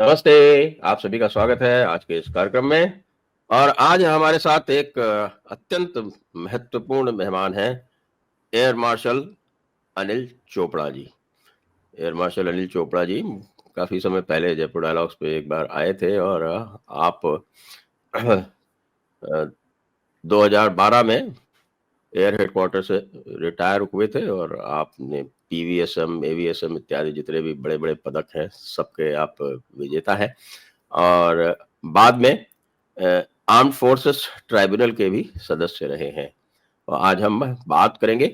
नमस्ते, आप सभी का स्वागत है आज के इस कार्यक्रम में। और आज हमारे साथ एक अत्यंत महत्वपूर्ण मेहमान हैं, air marshal Anil Chopra ji. Air marshal Anil Chopra ji काफ़ी समय पहले जयपुर डायलॉग्स पे एक बार आए थे और आप 2012 में एयर हेडक्वार्टर से रिटायर हुए थे और आपने पीवीएसएम, एवीएसएम इत्यादि जितने भी बड़े-बड़े पदक हैं, सबके आप विजेता हैं। और बाद में आर्म्ड फोर्सेस ट्राइब्यूनल के भी सदस्य रहे हैं। और आज हम बात करेंगे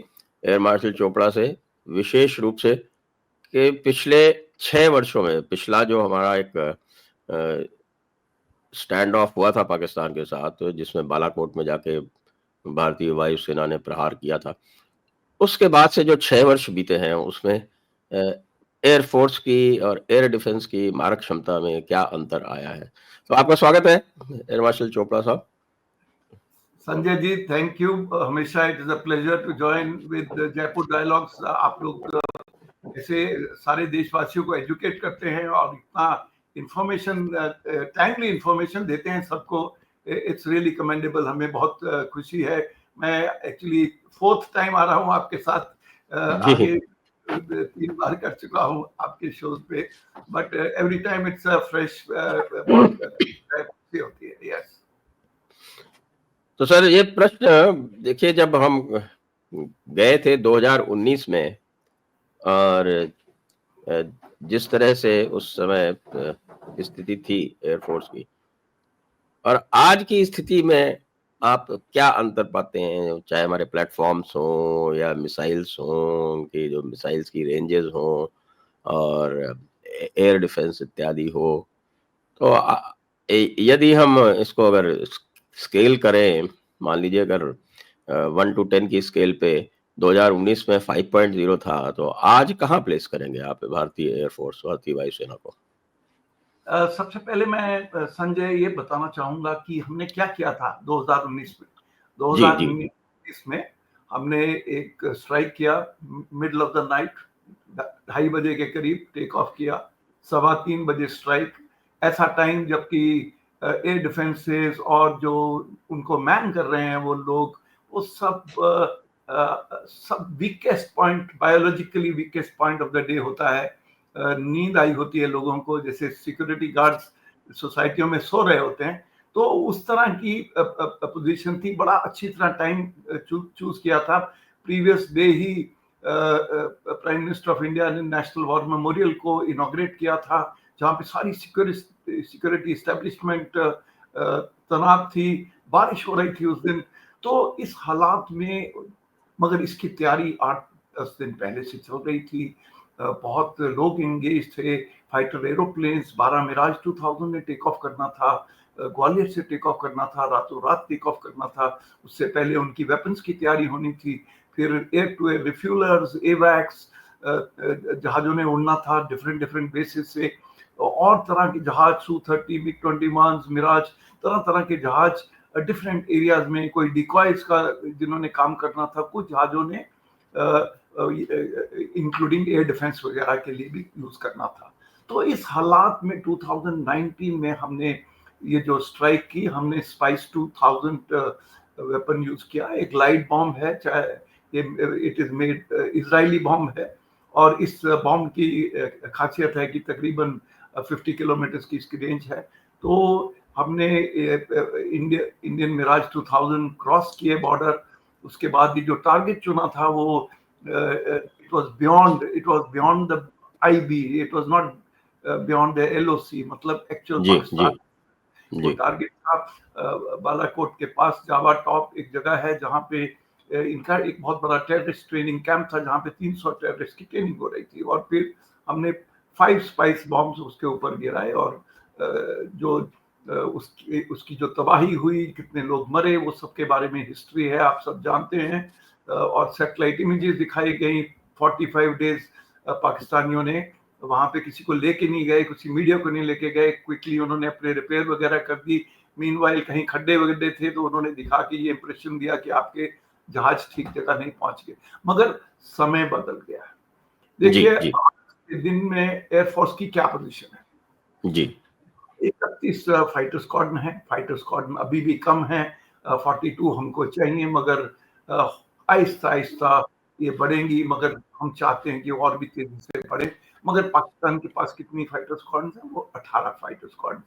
एयर मार्शल चोपड़ा से विशेष रूप से कि पिछले 6 वर्षों में पिछला जो हमारा एक स्टैंड ऑफ हुआ था पाकिस्तान के साथ, जिसमें बालाकोट में जाके भारतीय वायुसेना ने प्रहार किया था। उसके बाद से जो 6 वर्ष बीते हैं उसमें एयर फोर्स की और एयर डिफेंस की मारक क्षमता में क्या अंतर आया है? तो आपका स्वागत है एयर मार्शल चोपड़ा साहब। Sanjay ji, thank you. हमेशा it is a pleasure to join with Jaipur Dialogues. आप लोग ऐसे सारे देशवासियों को एजुकेट करते हैं और इतना इंफॉर्मेशन, टाइमली इंफॉर्मेशन देते हैं सबको। It's really commendable. हमें बहुत खुशी है। मैं एक्चुअली 4th टाइम आ रहा हूँ आपके साथ। आगे 3 बार कर चुका हूँ आपके शोज पे, but every time it's a fresh, बहुत खुशी होती है। यस। तो सर ये प्रश्न देखिए, जब हम गए थे 2019 में और जिस तरह से उस समय स्थिति थी एयर फोर्स की और आज की स्थिति में आप क्या अंतर पाते हैं? चाहे हमारे प्लेटफॉर्म्स हों या मिसाइल्स हों, उनकी जो मिसाइल्स की रेंजेस हों और एयर डिफेंस इत्यादि हो, तो यदि हम इसको अगर स्केल करें, मान लीजिए अगर 1 to 10 की स्केल पे 2019 में 5.0 था, तो आज कहाँ प्लेस करेंगे आप भारतीय एयरफोर्स, भारतीय वायुसेना को? सबसे पहले मैं संजय ये बताना चाहूंगा कि हमने क्या किया था 2019 में। जी, जी। 2019 में हमने एक स्ट्राइक किया, मिडल ऑफ द नाइट, 2:30 बजे के करीब टेक ऑफ किया, 3:15 बजे स्ट्राइक। ऐसा टाइम जबकि एयर डिफेंसेस और जो उनको मैन कर रहे हैं वो लोग, वो सब weakest point, biologically weakest point of the day होता है। नींद आई होती है लोगों को, जैसे सिक्योरिटी गार्ड्स सोसाइटियों में सो रहे होते हैं, तो उस तरह की पोजीशन थी। बड़ा अच्छी तरह टाइम चूज किया था। Previous day he prime minister of India ने नेशनल वॉर मेमोरियल को इनॉग्रेट किया था, जहाँ पे सारी सिक्योरिटी एस्टेब्लिशमेंट तैनात थी। बारिश हो रही थी उस दिन। तो इस हालात में, मगर इसकी तैयारी 8-10 दिन पहले से चल रही थी। बहुत लोग इंगेज थे। फाइटर एरोप्लेन्स 12 मिराज 2000 में टेक ऑफ करना था, ग्वालियर से टेक ऑफ करना था, रातों रात टेक ऑफ करना था। उससे पहले उनकी वेपन्स की तैयारी होनी थी। फिर एयर टू एयर रिफ्यूलर्स, एवैक्स जहाजों ने उड़ना था डिफरेंट बेसिस से, और तरह के जहाज, Su-30, MiG-21, मिराज, तरह तरह के जहाज डिफरेंट एरियाज में। कोई डिकॉयज का जिन्होंने काम करना था, कुछ जहाजों ने इंक्लूडिंग एयर डिफेंस वगैरह के लिए भी यूज करना था। तो इस हालात में 2019 में हमने ये जो स्ट्राइक की, हमने स्पाइस 2000 वेपन यूज किया। एक लाइट बॉम्ब है, चाहे ये it is made Israeli bomb है, और इस बॉम्ब की खासियत है कि तकरीबन 50 किलोमीटर की इसकी रेंज है। तो हमने इंडियन मिराज 2000 क्रॉस किए बॉर्डर। उसके बाद ये जो टारगेट चुना था वो it was beyond the IB, it was not beyond the LOC, मतलब एक्चुअल जी, पाकिस्तान। जी, वो जी। टारगेट था बालाकोट के पास जावा टॉप एक जगह है, जहाँ पे इनका एक बहुत बड़ा टेररिस्ट ट्रेनिंग कैंप था, जहाँ पे 300 टेररिस्ट की ट्रेनिंग हो रही थी। और फिर हमने 5 स्पाइस बॉम्ब्स उसके ऊपर गिराए, और जो उसकी जो तबाही हुई, कितने लोग मरे, वो सब के बारे में हिस्ट्री है, आप सब जानते हैं। और सैटेलाइट इमेजेस दिखाई गई। 45 डेज पाकिस्तानियों ने वहां पे किसी को लेके नहीं गए, किसी मीडिया को नहीं लेके गए। क्विकली उन्होंने अपने रिपेयर वगैरह कर दी। मीनवाइल कहीं खड्डे वगैरह थे तो उन्होंने दिखा के ये इंप्रेशन दिया कि आपके जहाज ठीक जगह नहीं पहुंच गए। मगर समय बदल गया है। जी, देखिए जी, आज के दिन में एयरफोर्स की क्या पोजीशन है। जी। 31 फाइटर स्क्वाड्रन है। फाइटर स्क्वाड्रन अभी भी कम है, 42 हमको चाहिए, मगर आहिस्ता-आहिस्ता ये बढ़ेंगी, मगर हम चाहते हैं कि और भी तेजी से बढ़े। मगर पाकिस्तान के पास कितनी फाइटर स्क्वाड्रन है? वो 18 फाइटर स्क्वाड्रन है।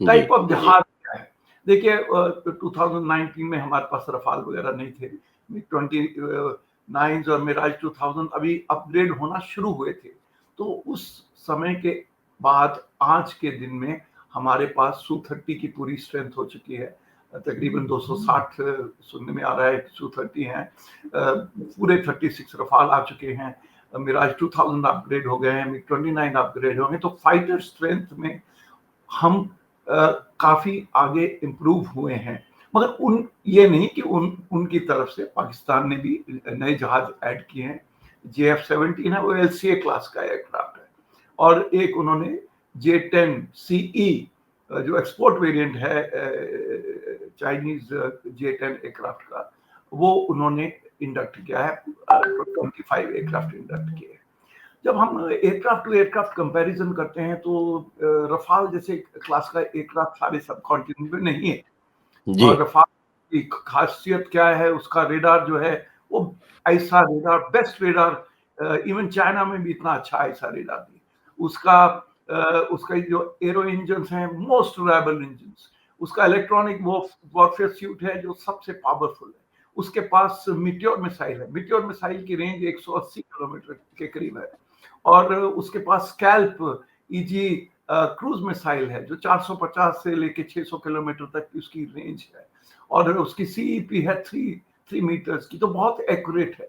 जी। टाइप ऑफ जहाज क्या है? देखिए 2019 में हमारे पास रफाल वगैरह नहीं थे। 29 और मिराज 2000 अभी अपग्रेड होना शुरू हुए थे। तो उस समय के बाद आज के दिन में हमारे पास सू-30 की पूरी स्ट्रेंथ हो चुकी है। तकरीबन 260 सुनने में आ रहा है सू-30 हैं। पूरे 36 रफाल आ चुके हैं। मिराज 2000 अपग्रेड हो गए हैं, मिग 29 अपग्रेड हो गए। तो फाइटर स्ट्रेंथ में हम काफी आगे इम्प्रूव हुए हैं, मगर ये नहीं कि उनकी तरफ से पाकिस्तान ने भी नए जहाज ऐड किए हैं। JF-17 है, वो LCA क्लास का एयरक्राफ्ट है, और एक उन्होंने J-10 CE जो एक्सपोर्ट वेरिएंट है चाइनीज J-10 एयरक्राफ्ट का, वो उन्होंने इंडक्ट किया है। 25 एयरक्राफ्ट इंडक्ट किए। जब हम एयरक्राफ्ट टू एयरक्राफ्ट कंपैरिजन करते हैं तो रफाल जैसे क्लास का एयरक्राफ्ट सारे सब कॉन्टिनेंट में नहीं है। जी। और रफाल की खासियत क्या है? उसका रेडार जो है वो ऐसा radar, best radar, even China में भी इतना अच्छा ऐसा रेडार नहीं। उसका जो एरो इंजन हैं, मोस्ट रिलायबल इंजन। उसका इलेक्ट्रॉनिक वॉरफेयर सूट है जो सबसे पावरफुल है। उसके पास मीटियोर मिसाइल है। मीटियोर मिसाइल की रेंज 180 किलोमीटर के करीब है। और उसके पास स्कैल्प ईजी क्रूज मिसाइल है जो 450 से लेके 600 किलोमीटर तक की उसकी रेंज है। और उसकी CEP है 3 मीटर्स की, तो बहुत एक्यूरेट है।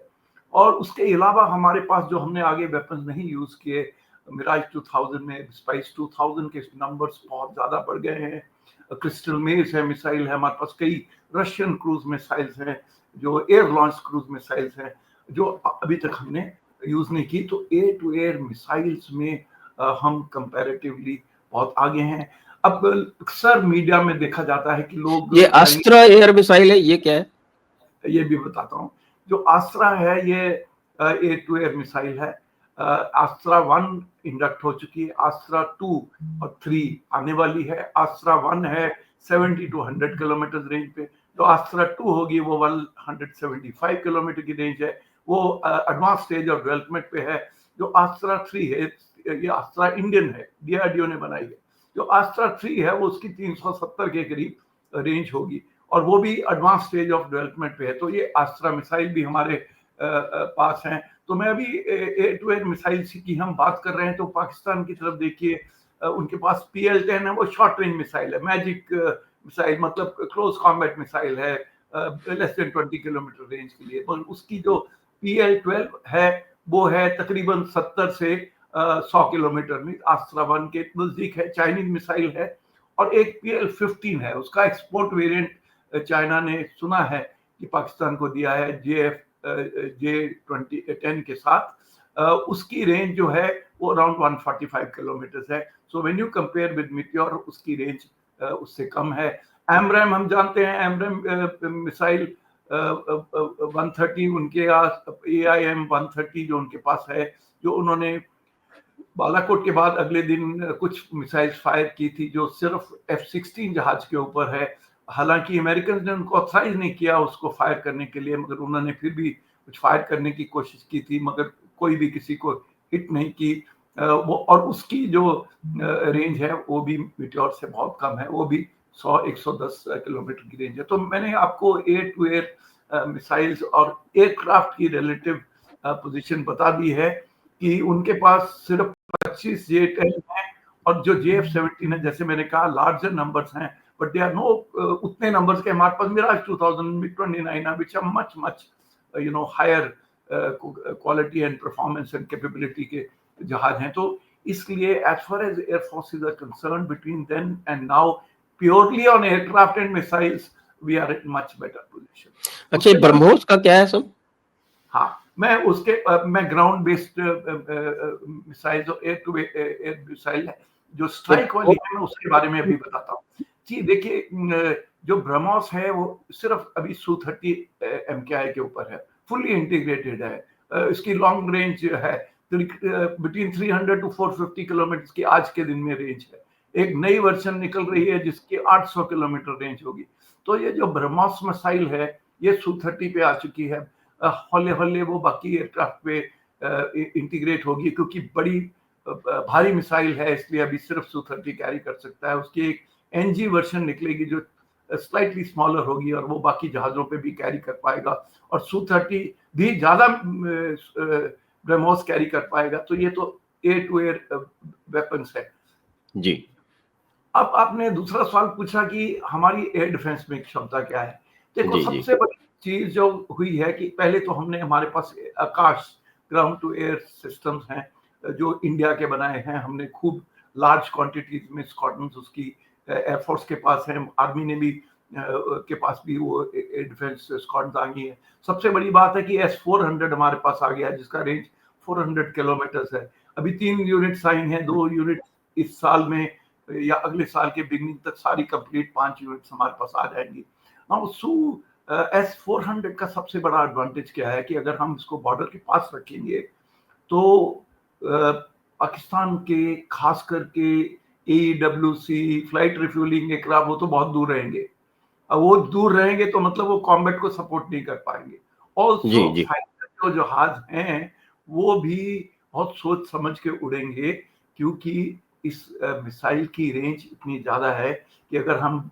और उसके अलावा हमारे पास जो हमने आगे वेपन नहीं यूज किए, मिराज 2000 में, स्पाइस 2000 के नंबर्स बहुत ज्यादा बढ़ गए हैं। क्रिस्टल मेज है, मिसाइल है। हमारे पास कई रशियन क्रूज मिसाइल्स हैं जो एयर लॉन्च क्रूज मिसाइल्स हैं जो अभी तक हमने यूज नहीं की। तो एयर टू एयर मिसाइल्स में हम कंपैरेटिवली बहुत आगे हैं। अब अक्सर मीडिया में देखा जाता है कि लोग ये अस्त्र एयर मिसाइल है, ये क्या है? ये भी बताता हूँ। जो आस्त्रा है ये एयर टू एयर मिसाइल है। आस्त्रा 1 इंडक्ट हो चुकी है, आस्त्रा 2 और 3 आने वाली है। आस्त्रा 1 है 70 to 100 किलोमीटर रेंज पे, तो आस्त्रा 2 होगी वो 175 किलोमीटर की रेंज है। वो एडवांस स्टेज ऑफ डेवलपमेंट पे है। जो आस्त्रा 3 है, ये आस्त्रा इंडियन है, DRDO ने बनाई है। जो आस्त्रा 3 है वो उसकी 370 के करीब रेंज होगी, और वो भी एडवांस स्टेज ऑफ डेवलपमेंट पे है। तो ये आस्त्रा मिसाइल भी हमारे पास हैं। तो मैं अभी एयर टू एयर मिसाइल की हम बात कर रहे हैं, तो पाकिस्तान की तरफ देखिए, उनके पास PL-10 है, वो शॉर्ट रेंज मिसाइल है। मैजिक मिसाइल मतलब क्लोज कॉम्बैट मिसाइल है, लेस देन 20 किलोमीटर रेंज के लिए। और उसकी जो PL-12 है वो है तकरीबन 70 से 100 किलोमीटर में, आस्त्रा 1 के नजदीक है। चाइनीज मिसाइल है। और एक PL-15 है, उसका एक्सपोर्ट वेरिएंट चाइना ने सुना है कि पाकिस्तान को दिया है J-10 के साथ। उसकी रेंज जो है वो अराउंड 145 किलोमीटर है। So when you compare with meteor, उसकी रेंज उससे कम है। एमरैम हम जानते हैं, एमरैम मिसाइल 130 उनके AIM 130 जो उनके पास है, जो उन्होंने बालाकोट के बाद अगले दिन कुछ मिसाइल फायर की थी जो सिर्फ F-16 जहाज के ऊपर है। हालांकि अमेरिकन ने उनको ऑथराइज नहीं किया उसको फायर करने के लिए, मगर उन्होंने फिर भी कुछ फायर करने की कोशिश की थी, मगर कोई भी किसी को हिट नहीं की। वो और उसकी जो रेंज है वो भी मीटियोर से बहुत कम है, वो भी 100-110 किलोमीटर की रेंज है। तो मैंने आपको एयर टू एयर मिसाइल्स और एयरक्राफ्ट की रिलेटिव पोजीशन बता दी है कि उनके पास सिर्फ 25 J-10 है, और जो JF-17 है, जैसे मैंने कहा, लार्जर नंबर्स हैं, बट दे आर नो उतने नंबर्स के हमारे पास मिराज 2000 MiG-29 है, which are much higher quality and performance and capability के जहाज हैं। तो इसलिए as far as air forces are concern, between then and now, purely on aircraft and missiles we are in much better position. अच्छा, ब्रह्मोस का क्या है सब? हाँ, मैं ग्राउंड बेस्ड मिसाइल जो एयर टू एयर मिसाइल है, जो स्ट्राइक वाली है, मैं उसके बारे में अभी बताता हूँ। जी देखिए, जो ब्रह्मोस है वो सिर्फ अभी Su-30 MKI के ऊपर है, फुली इंटीग्रेटेड है। इसकी लॉन्ग रेंज है बिटवीन 300 to 450 किलोमीटर की आज के दिन में रेंज है। एक नई वर्जन निकल रही है जिसकी 800 किलोमीटर रेंज होगी। तो ये जो ब्रह्मोस मिसाइल है ये Su-30 पे आ चुकी है। हौले हौले वो बाकी एयरक्राफ्ट पे इंटीग्रेट होगी, क्योंकि बड़ी भारी मिसाइल है इसलिए अभी सिर्फ Su-30 कैरी कर सकता है। उसकी एक NG वर्जन निकलेगी जो स्लाइटली स्मॉलर होगी और वो बाकी जहाजों पे भी कैरी कर पाएगा, और Su-30 भी ज्यादा ब्रह्मोस कैरी कर पाएगा। तो ये तो एयर टू एयर वेपन्स है जी। अब आपने दूसरा सवाल पूछा कि हमारी एयर डिफेंस में क्षमता क्या है। देखो, जी, जी। सबसे बड़ी चीज जो हुई है कि पहले तो हमने, हमारे पास आकाश ग्राउंड टू एयर सिस्टम्स हैं जो इंडिया के बनाए हैं। हमने खूब लार्ज क्वांटिटीज में स्क्वाड्रन्स उसकी एयरफोर्स के पास है, आर्मी ने भी के पास भी वो एयर डिफेंस स्क्वाड्रन्स आ गई है। सबसे बड़ी बात है कि S-400 हमारे पास आ गया है जिसका रेंज 400 किलोमीटर है। अभी 3 यूनिट्स आई हैं, 2 यूनिट इस साल में या अगले साल के बिगनिंग तक सारी कंप्लीट 5 यूनिट्स हमारे पास आ जाएंगी। नाउ S-400 का सबसे बड़ा एडवांटेज क्या है कि अगर हम इसको बॉर्डर के पास रखेंगे तो पाकिस्तान के खास करके AEWC फ्लाइट रिफ्यूलिंग एयरक्राफ्ट वो तो बहुत दूर रहेंगे। अब वो दूर रहेंगे तो मतलब वो कॉम्बैट को सपोर्ट नहीं कर पाएंगे। जी, ऑल्सो जी। फाइटर जो जहाज हैं वो भी बहुत सोच समझ के उड़ेंगे, क्योंकि इस मिसाइल की रेंज इतनी ज्यादा है कि अगर हम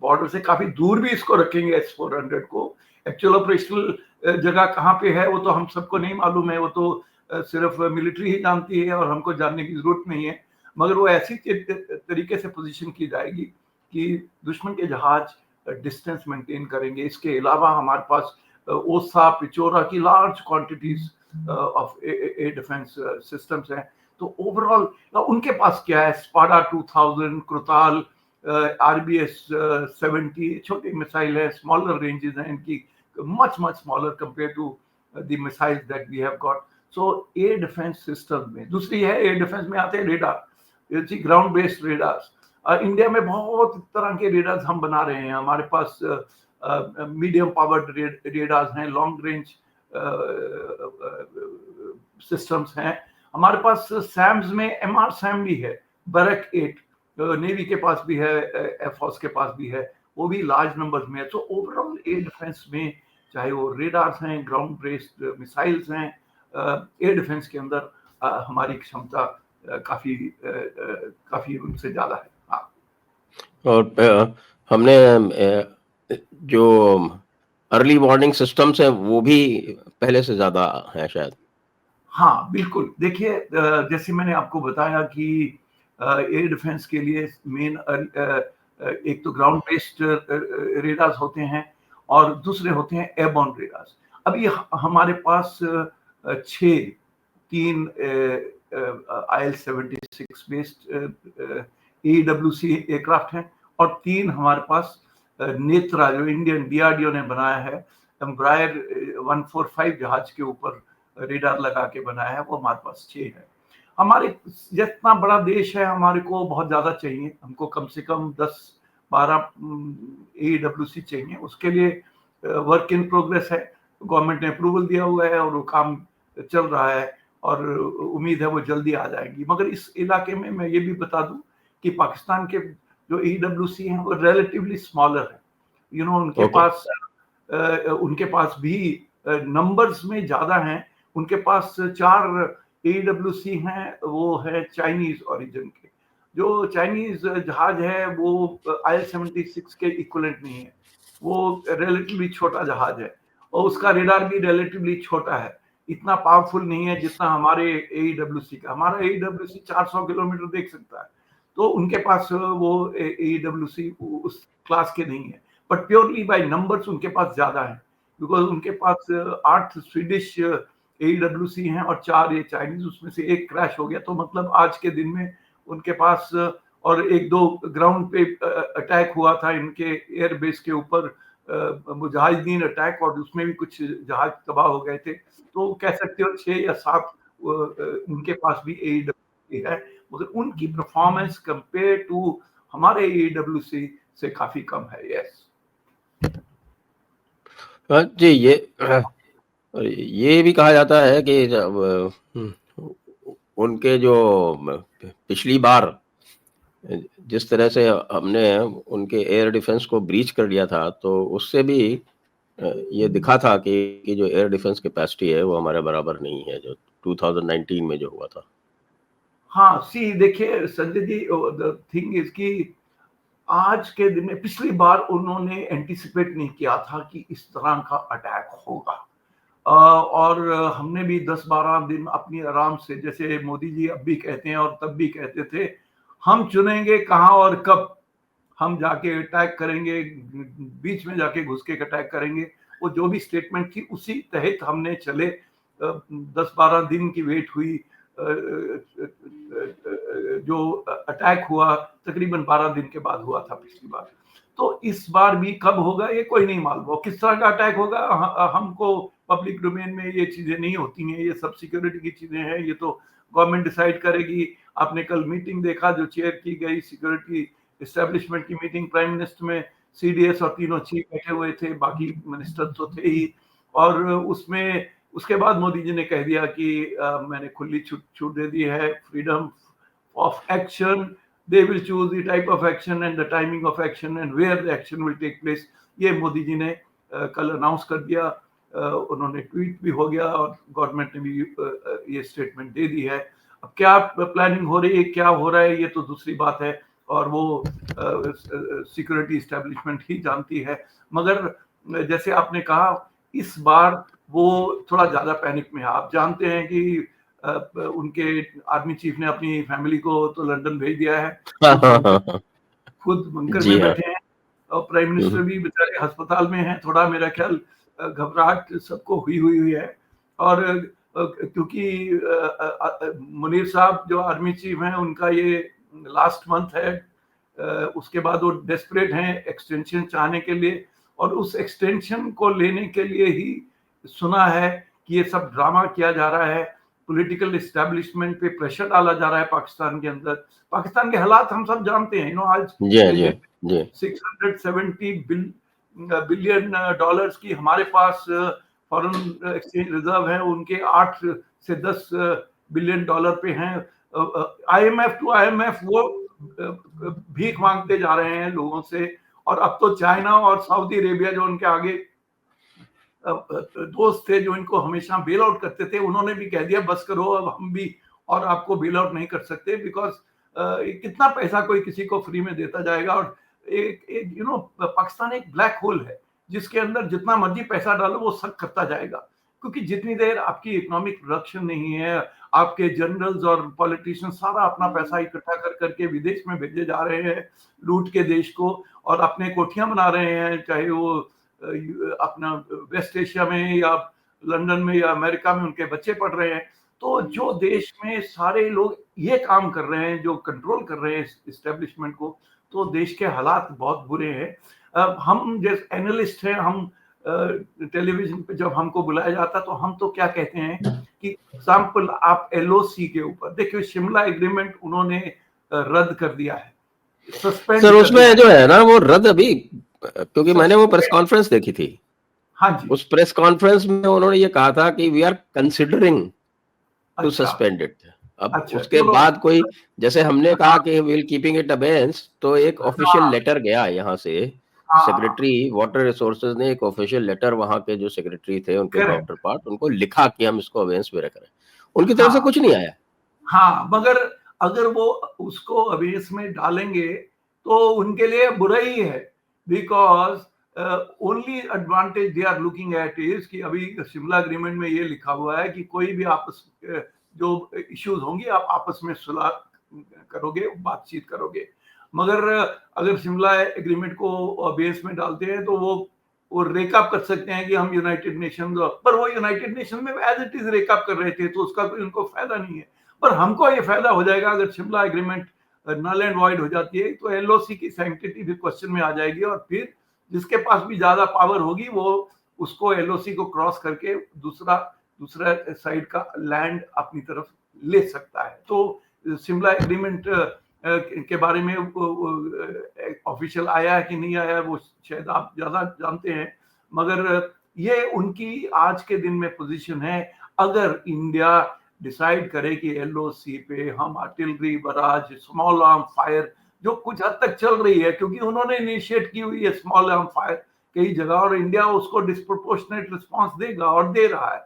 बॉर्डर से काफी दूर भी इसको रखेंगे S-400 को, एक्चुअल ऑपरेशनल जगह कहाँ पे है वो तो हम सबको नहीं मालूम है, वो तो सिर्फ मिलिट्री ही जानती है और हमको जानने की जरूरत नहीं है। मगर वो ऐसी तरीके से पोजीशन की जाएगी कि दुश्मन के जहाज डिस्टेंस मेंटेन करेंगे। इसके अलावा हमारे पास ओसा पिचोरा की large quantities of air defence systems हैं। तो ओवरऑल उनके पास क्या है, स्पाडा 2000, क्रुताल, RBS 70 छोटी मिसाइल है, स्मॉलर रेंजेस हैं इनकी, much smaller compare to the missiles that we have got. So air defence system में दूसरी है, एयर डिफेंस में आते हैं radar, ground based radars. India में बहुत तरह के रेडार्स हम बना रहे हैं। हमारे पास मीडियम पावर्ड रेडार्स हैं, लॉन्ग रेंज सिस्टम्स हैं। हमारे पास सैम्स में MR सैम भी है, बैरक 8 नेवी के पास भी है, एयरफोर्स के पास भी है, वो भी लार्ज नंबर्स में है। तो ओवरऑल एयर डिफेंस में चाहे वो रेडार्स हैं, ग्राउंड बेस्ड मिसाइल्स हैं, एयर डिफेंस के अंदर हमारी क्षमता काफी उनसे ज्यादा है। हाँ। और हमने जो अर्ली वार्निंग सिस्टम्स हैं वो भी पहले से ज्यादा है शायद। हाँ बिल्कुल, देखिए जैसे मैंने आपको बताया कि एयर डिफेंस के लिए मेन एक तो ग्राउंड बेस्ड रेडार्स होते हैं और दूसरे होते हैं एयरबॉर्न रेडार्स। अभी हमारे पास 3 IL-76 बेस्ड AEWC एयरक्राफ्ट हैं और 3 हमारे पास नेत्रा जो इंडियन DRDO ने बनाया है, एम्ब्रायर 145 जहाज के ऊपर रेडार लगा के बनाया है, वो हमारे पास 6 है। हमारे जितना बड़ा देश है हमारे को बहुत ज्यादा चाहिए, हमको कम से कम 10-12 AEWC चाहिए। उसके लिए वर्क इन प्रोग्रेस है, गवर्नमेंट ने अप्रूवल दिया हुआ है और वो काम चल रहा है और उम्मीद है वो जल्दी आ जाएंगी। मगर इस इलाके में मैं ये भी बता दूं कि पाकिस्तान के जो AEWC हैं वो रिलेटिवली स्मॉलर है। उनके पास भी नंबर्स में ज्यादा हैं। उनके पास 4 AEWC हैं, वो है चाइनीज ओरिजिन के। जो चाइनीज जहाज है वो IL-76 के इक्विवेलेंट नहीं है, वो रिलेटिवली छोटा जहाज है और उसका रेडार भी रिलेटिवली छोटा है, इतना पावरफुल नहीं है जितना हमारे AEWC का। हमारा AEWC 400 किलोमीटर देख सकता है, तो उनके पास वो AEWC उस क्लास के नहीं है। बट प्योरली बाय नंबर्स उनके पास ज्यादा है, बिकॉज उनके पास 8 स्वीडिश AEWC हैं और 4 ये चाइनीज, उसमें से एक क्रैश हो गया। तो मतलब आज के दिन में उनके पास और 1-2 ग्राउंड पे अटैक हुआ था इनके एयर बेस के ऊपर, मुजाहिदीन अटैक, और उसमें भी कुछ जहाज तबाह हो गए थे। तो कह सकते हो 6 या 7 उनके पास भी AEWC है, मगर उनकी परफॉर्मेंस कंपेयर टू हमारे AEWC से काफी कम है। यस जी, ये भी कहा जाता है कि जब उनके जो पिछली बार जिस तरह से हमने उनके एयर डिफेंस को ब्रीच कर दिया था, तो उससे भी ये दिखा था कि जो एयर डिफेंस कैपेसिटी है वो हमारे बराबर नहीं है, जो 2019 में जो हुआ था। हाँ, सी देखिए Sanjay ji, the thing is कि आज के दिन में पिछली बार उन्होंने एंटिसिपेट नहीं किया था कि इस तरह का अटैक होगा। और हमने भी 10-12 दिन अपनी आराम से, जैसे मोदी जी अब भी कहते हैं और तब भी कहते थे, हम चुनेंगे कहाँ और कब हम जाके अटैक करेंगे, बीच में जाके घुस के अटैक करेंगे। वो जो भी स्टेटमेंट थी उसी तहत हमने चले। 10-12 दिन की वेट हुई। जो अटैक हुआ तकरीबन 12 दिन के बाद हुआ था पिछली बार। तो इस बार भी कब होगा ये कोई नहीं मालूम, किस तरह का अटैक होगा। हमको पब्लिक डोमेन में ये चीजें नहीं होती हैं, ये सब सिक्योरिटी की चीजें हैं, ये तो गवर्नमेंट डिसाइड करेगी। आपने कल मीटिंग देखा जो चेयर की गई, सिक्योरिटी एस्टेब्लिशमेंट की मीटिंग, प्राइम मिनिस्टर में सीडीएस और तीनों चीफ बैठे हुए थे, बाकी मिनिस्टर तो थे ही। और उसमें उसके बाद मोदी जी ने कह दिया कि मैंने खुली छूट दे दी है, freedom of action, they will choose the type of action and the timing of action and where the action will take place। ये मोदी जी ने कल अनाउंस कर दिया। उन्होंने ट्वीट भी हो गया और गवर्नमेंट ने भी ये स्टेटमेंट दे दी है। अब क्या प्लानिंग हो रही है, क्या हो रहा है, ये तो दूसरी बात है और वो सिक्योरिटी एस्टेब्लिशमेंट ही जानती है। मगर जैसे आपने कहा, इस बार वो थोड़ा ज्यादा पैनिक में है। आप जानते हैं कि उनके आर्मी चीफ ने अपनी फैमिली को तो लंदन भेज दिया है, खुद बंकर जी में हाँ। बैठे हैं और प्राइम मिनिस्टर भी बेचारे अस्पताल में हैं। थोड़ा मेरा ख्याल घबराहट सबको हुई है। और क्योंकि मुनीर साहब जो आर्मी चीफ हैं, उनका ये लास्ट मंथ है। उसके बाद वो डेस्परेट हैं एक्सटेंशन चाहने के लिए, और उस एक्सटेंशन को लेने के लिए ही सुना है कि ये सब ड्रामा किया जा रहा है। पॉलिटिकल एस्टेब्लिशमेंट पे प्रेशर डाला जा रहा है पाकिस्तान के अंदर। पाकिस्तान के हालात हम सब जानते हैं। आज जी हाँ, जी हाँ, जी। 670 बिलियन डॉलर्स की हमारे पास फॉरेन एक्सचेंज रिजर्व है, उनके 8 से 10 बिलियन डॉलर पे हैं। आईएमएफ टू आईएमएफ वो भीख मांगते जा रहे हैं लोगों से। और अब तो चाइना और सऊदी अरेबिया, जो उनके आगे दोस्त थे, जो इनको हमेशा बेल आउट करते थे, उन्होंने भी कह दिया बस करो, अब हम भी और आपको बेल आउट नहीं कर सकते। बिकॉज कितना पैसा कोई किसी को फ्री में देता जाएगा। और एक पाकिस्तान एक ब्लैक होल है जिसके अंदर जितना मर्जी पैसा डालो वो सब करता जाएगा। क्योंकि जितनी देर आपकी इकोनॉमिक प्रोडक्शन नहीं है, आपके जनरल्स और पॉलिटिशियन सारा अपना पैसा इकट्ठा कर करके विदेश में भेजे जा रहे हैं लूट के देश को, और अपने कोठियां बना रहे हैं, चाहे वो अपना वेस्ट एशिया में या लंदन में या अमेरिका में उनके बच्चे पढ़ रहे हैं। तो जो देश में सारे लोग ये काम कर रहे हैं, जो कंट्रोल कर रहे हैं इस्टेब्लिशमेंट को, तो देश के हालात बहुत बुरे हैं। हम जैसे एनालिस्ट हैं, हम टेलीविजन पे जब हमको बुलाया जाता तो हम तो क्या कहते हैं कि एग्जाम्पल आप एलओसी के ऊपर देखिए, शिमला एग्रीमेंट उन्होंने रद्द कर दिया है, सस्पेंड सर कर उसमें दिया जो है ना वो रद्द अभी, क्योंकि मैंने वो प्रेस सस्पेंड। कॉन्फ्रेंस देखी थी। हाँ जी। उस प्रेस कॉन्फ्रेंस में उन्होंने ये कहा था कि वी आर कंसिडरिंग टू अच्छा सस्पेंड इट। अब अच्छा, उसके चलो। बाद कोई, जैसे हमने कहा हाँ कि विल कीपिंग इट अबेयंस, तो एक ऑफिशियल हाँ लेटर गया यहाँ से। हाँ, सेक्रेटरी वाटर रिसोर्सेज ने एक ऑफिशियल लेटर वहां के जो सेक्रेटरी थे उनके काउंटर करेक्ट। पार्ट, उनको लिखा कि हम इसको अबेयंस में रख रहे हैं। उनकी तरफ से हाँ कुछ नहीं आया। हाँ, मगर अगर वो उसको अवेयर्स में डालेंगे तो उनके लिए बुरा ही है। Because only advantage they are looking at is कि अभी शिमला एग्रीमेंट में ये लिखा हुआ है कि कोई भी आपस जो इश्यूज होंगी आप आपस में सुलह करोगे, बातचीत करोगे। मगर अगर शिमला एग्रीमेंट को अवेयर्स में डालते हैं तो वो रेकअप कर सकते हैं कि हम यूनाइटेड नेशन, पर वो यूनाइटेड नेशन में एज इट इज रेकअप कर रहे थे, तो उसका कोई उनको फायदा नहीं है। पर हमको ये फायदा हो जाएगा अगर Shimla agreement null and void हो जाती है, तो एलओसी की सैंक्टिटी भी क्वेश्चन में आ जाएगी, और फिर जिसके पास भी ज्यादा पावर होगी वो उसको एलओसी को क्रॉस करके दूसरा साइड का लैंड अपनी तरफ ले सकता है। तो शिमला एग्रीमेंट के बारे में ऑफिशियल आया है कि नहीं आया वो शायद आप ज्यादा जानते हैं। मगर ये उनकी आज के दिन में पोजीशन है। अगर इंडिया डिसाइड करे कि एलओसी पे हम artillery barrage, small arm fire जो कुछ हद तक चल रही है, क्योंकि उन्होंने इनिशिएट की हुई है स्मॉल आर्म फायर कई जगह, और इंडिया उसको डिस्प्रोपोर्शनेट रिस्पांस देगा और दे रहा है।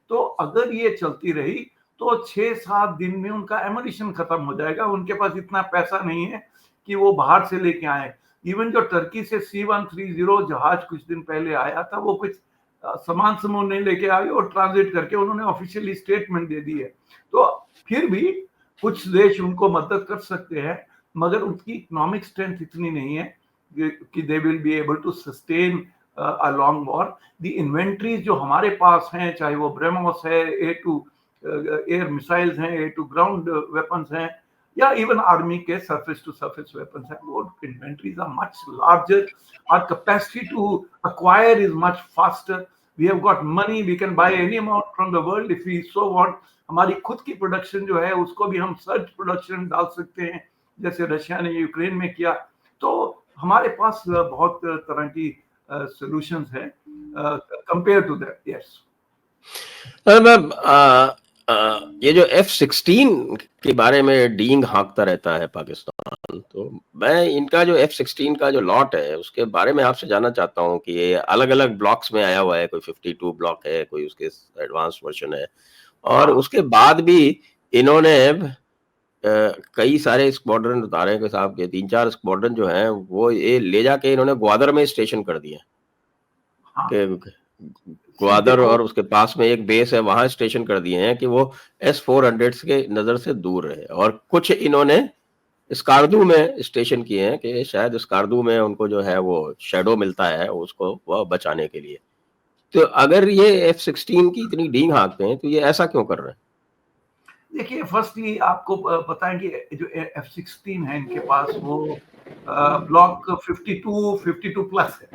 तो अगर ये चलती रही तो 6-7 दिन में उनका एमुनिशन खत्म हो जाएगा। उनके पास इतना पैसा नहीं है कि वो बाहर से लेके आए। इवन जो टर्की से C-130 जहाज कुछ दिन पहले आया था, वो कुछ सामान समूह नहीं लेके आए और ट्रांजिट करके उन्होंने ऑफिशियली स्टेटमेंट दे दी है। तो फिर भी कुछ देश उनको मदद कर सकते हैं, मगर उनकी इकोनॉमिक स्ट्रेंथ इतनी नहीं है कि they will be able to sustain a long war. The inventories जो हमारे पास हैं, चाहे वो ब्रह्मोस है, A2 एयर मिसाइल्स हैं, A2 ग्राउंड वेपन्स हैं, या इवन आर्मी के सरफेस टू सरफेस वेपन्स हैं, वो inventories are much larger, our capacity to acquire is much faster, we have got money, we can buy any amount from the world if we so want। हमारी खुद की production जो है उसको भी हम सर्च प्रोडक्शन डाल सकते हैं, जैसे रशिया ने यूक्रेन में किया। तो हमारे पास बहुत तरह की सॉल्यूशंस हैं कंपेयर टू दैट। यस ये जो F-16 के बारे में डींग हाँकता रहता है पाकिस्तान, तो मैं इनका जो F-16 का जो लॉट है उसके बारे में आपसे जानना चाहता हूँ कि ये अलग-अलग ब्लॉक्स में आया हुआ है, कोई 52 ब्लॉक है, कोई उसके एडवांस वर्जन है, और उसके बाद भी इन्होंने कई सारे स्क्वाड्रन उतारे के साहब के 3-4 स्क्वाड्रन जो हैं वो ये ले जाके इन्होंने ग्वादर में स्टेशन कर दिए। हाँ। ग्वादर और उसके पास में एक बेस है, वहां स्टेशन कर दिए हैं कि वो S-400 के नजर से दूर रहे। और कुछ इन्होंने स्कार्दू में स्टेशन किए हैं कि शायद स्कार्दू में उनको जो है वो शैडो मिलता है उसको वह बचाने के लिए। तो अगर ये F-16 की इतनी डींग हाँकते हैं तो ये ऐसा क्यों कर रहे हैं? देखिए, फर्स्टली आपको पता है कि जो F-16 है इनके पास वो ब्लॉक 52 प्लस है।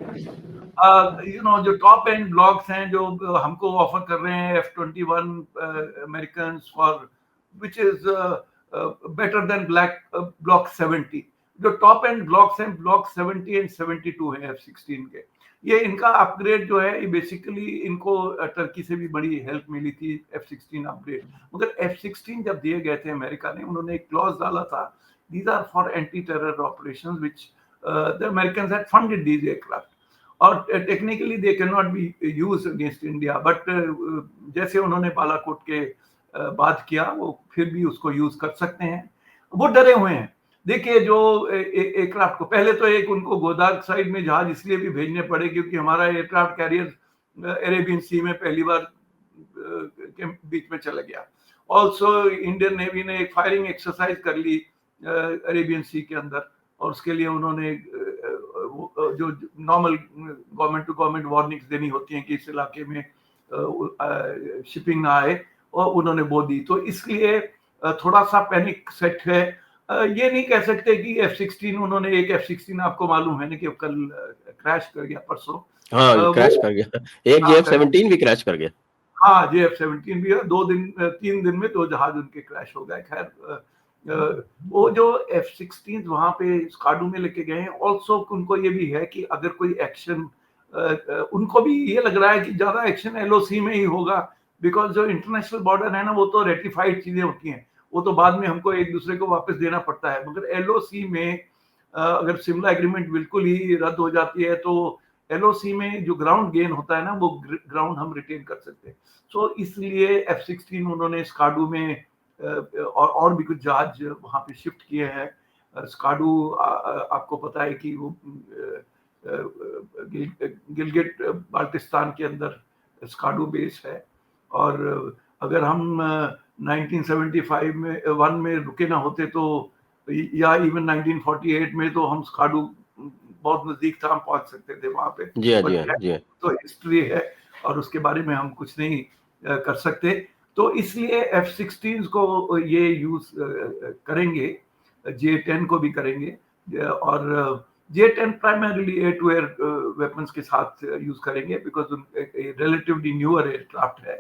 जो टॉप एंड ब्लॉक्स हैं जो हमको ऑफर कर रहे हैं F-21 American for which is better than block 70। जो टॉप एंड ब्लॉक्स हैं ब्लॉक 70 एंड 72 है F-16 के। ये इनका अपग्रेड जो है, ये बेसिकली इनको टर्की से भी बड़ी हेल्प मिली थी F-16 अपग्रेड। मगर F-16 जब दिए गए थे अमेरिका ने, उन्होंने एक क्लॉज डाला था, these are for anti terror operations which the Americans had funded these aircraft, और technically they can not be used against India. But जैसे उन्होंने बालाकोट के बात किया, वो फिर भी उसको यूज कर सकते हैं। वो डरे हुए हैं। देखिए, जो एयरक्राफ्ट को पहले तो एक उनको गोदाक साइड में जहाज इसलिए भी भेजने पड़े क्योंकि हमारा एयरक्राफ्ट कैरियर अरेबियन सी में पहली बार के बीच में चला गया। ऑल्सो इंडियन नेवी ने एक फायरिंग एक्सरसाइज कर ली अरेबियन सी के अंदर, और उसके लिए उन्होंने जो normal government to government warnings देनी होती हैं कि इस इलाके में शिपिंग ना आए, और उन्होंने वो दी। तो इसलिए थोड़ा सा पैनिक सेट है। ये नहीं कह सकते कि F-16, उन्होंने एक F-16 आपको मालूम है ना कि कल क्रैश कर गया परसों। हाँ, क्रैश कर गया। एक F-17 भी क्रैश कर गया। हाँ, F-17 भी है। 3 दिन में 2 जहाज उनके क्रैश हो गए। खैर, वो जो F-16 वहां पे स्कार्डू में लेके गए हैं, ऑल्सो उनको ये भी है कि अगर कोई एक्शन, उनको भी ये लग रहा है कि ज्यादा एक्शन LOC में ही होगा, बिकॉज जो इंटरनेशनल बॉर्डर है ना, वो तो रेटिफाइड चीजें होती हैं, वो तो बाद में हमको एक दूसरे को वापस देना पड़ता है। मगर LOC में अगर शिमला एग्रीमेंट बिल्कुल ही रद्द हो जाती है तो LOC में जो ग्राउंड गेन होता है ना, वो ग्राउंड हम रिटेन कर सकते हैं। सो इसलिए F-16 उन्होंने स्कार्डू में और भी कुछ जहाज वहां पे शिफ्ट किए हैं। स्कार्डू आपको पता है कि वो गिलगिट बाल्टिस्तान के अंदर स्कार्डू बेस है, और अगर हम 1975 में 1 में रुके ना होते तो, या इवन 1948 में, तो हम स्कार्डू बहुत नजदीक था, हम पहुंच सकते थे वहां पे। जी हाँ, जी हाँ, जी हाँ। तो हिस्ट्री है और उसके बारे में हम कुछ नहीं कर सकते। तो इसलिए F-16 को ये यूज करेंगे, J-10 को भी करेंगे, और J-10 primarily air to air weapons के साथ यूज करेंगे बिकॉज रिलेटिवली न्यूअर एयरक्राफ्ट है।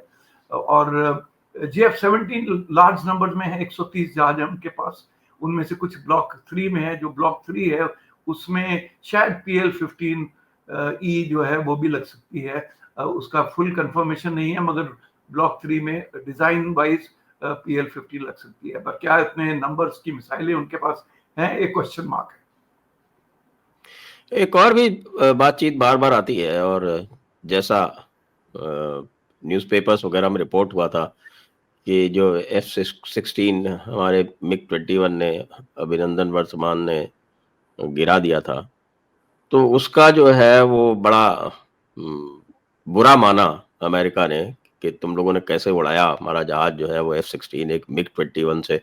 और J-17 लार्ज नंबर में है, 130 जहाज है उनके पास, उनमें से कुछ ब्लॉक 3 में है। जो ब्लॉक 3 है उसमें शायद PL-15E जो है वो भी लग सकती है। उसका फुल कंफर्मेशन नहीं है, मगर ब्लॉक 3 में डिजाइन वाइज PL-15 लग सकती है। पर क्या इतने नंबर्स की मिसाइलें उनके पास हैं, एक क्वेश्चन मार्क है। एक और भी बातचीत बार-बार आती है, और जैसा न्यूज़पेपर्स वगैरह में रिपोर्ट हुआ था कि जो F-16 हमारे मिग-21 ने, अभिनंदन वर्तमान ने गिरा दिया था, तो उसका जो है वो बड़ा बुरा माना अमेरिका ने कि तुम लोगों ने कैसे उड़ाया हमारा जहाज जो है वो F-16, एक मिग-21 से